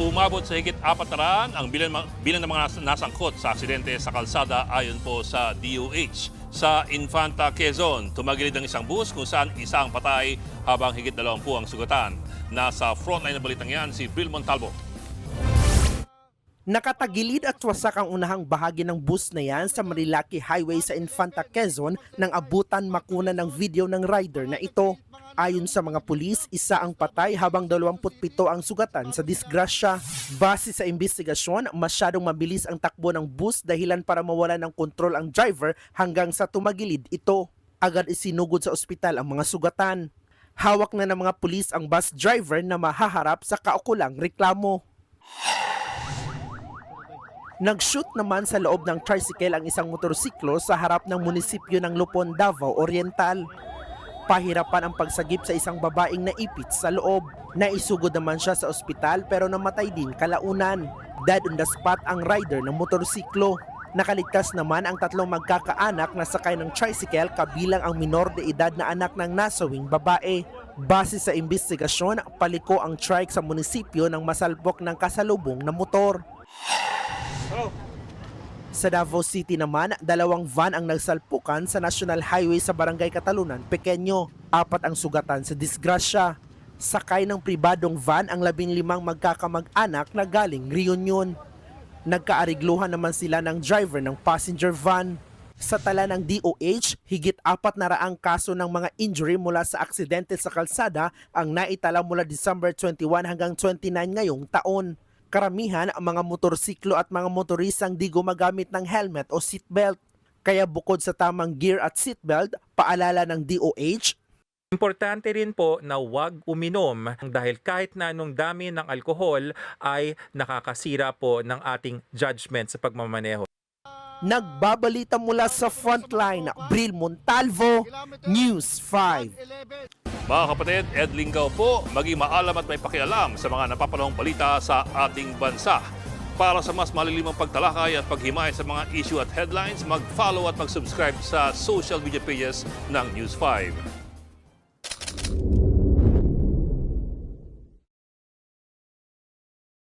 Umabot sa higit 400 ang bilang ng mga nasangkot sa aksidente sa kalsada ayon po sa DOH. Sa Infanta, Quezon, tumagilid ang isang bus kung saan isang patay habang higit 20 ang sugatan. Nasa frontline na balitang yan si Bril Montalvo. Nakatagilid at wasak ang unahang bahagi ng bus na yan sa Marilaki Highway sa Infanta, Quezon nang abutan makuna ng video ng rider na ito. Ayon sa mga pulis, isa ang patay habang 27 ang sugatan sa disgrasya. Base sa investigasyon, masyadong mabilis ang takbo ng bus dahilan para mawala ng kontrol ang driver hanggang sa tumagilid ito. Agad isinugod sa ospital ang mga sugatan. Hawak na ng mga pulis ang bus driver na mahaharap sa kaukulang reklamo. Nag-shoot naman sa loob ng tricycle ang isang motorsiklo sa harap ng munisipyo ng Lupon, Davao Oriental. Pahirapan ang pagsagip sa isang babaeng naipit sa loob. Naisugod naman siya sa ospital pero namatay din kalaunan. Dead on the spot ang rider ng motorsiklo. Nakaligtas naman ang tatlong magkakaanak na sakay ng tricycle kabilang ang minor de edad na anak ng nasawing babae. Base sa investigasyon, paliko ang trike sa munisipyo nang masalpok ng kasalubong na motor. Sa Davao City naman, 2 van ang nagsalpukan sa National Highway sa Barangay Catalunan, Pequeño. 4 ang sugatan sa disgrasya. Sakay ng pribadong van ang 15 magkakamag-anak na galing Reunion. Nagkaarigluhan naman sila ng driver ng passenger van. Sa tala ng DOH, higit 400 kaso ng mga injury mula sa aksidente sa kalsada ang naitala mula December 21 hanggang 29 ngayong taon. Karamihan ang mga motorsiklo at mga motorisang di gumagamit ng helmet o seatbelt. Kaya bukod sa tamang gear at seatbelt, paalala ng DOH, importante rin po na huwag uminom dahil kahit na anong dami ng alkohol ay nakakasira po ng ating judgment sa pagmamaneho. Nagbabalita mula sa Frontline, Bril Montalvo, News 5. Mga kapatid, Ed Lingaw po, maging maalam at may pakialam sa mga napapanahong balita sa ating bansa. Para sa mas malilimang pagtalakay at paghimay sa mga issue at headlines, mag-follow at mag-subscribe sa social media pages ng News 5.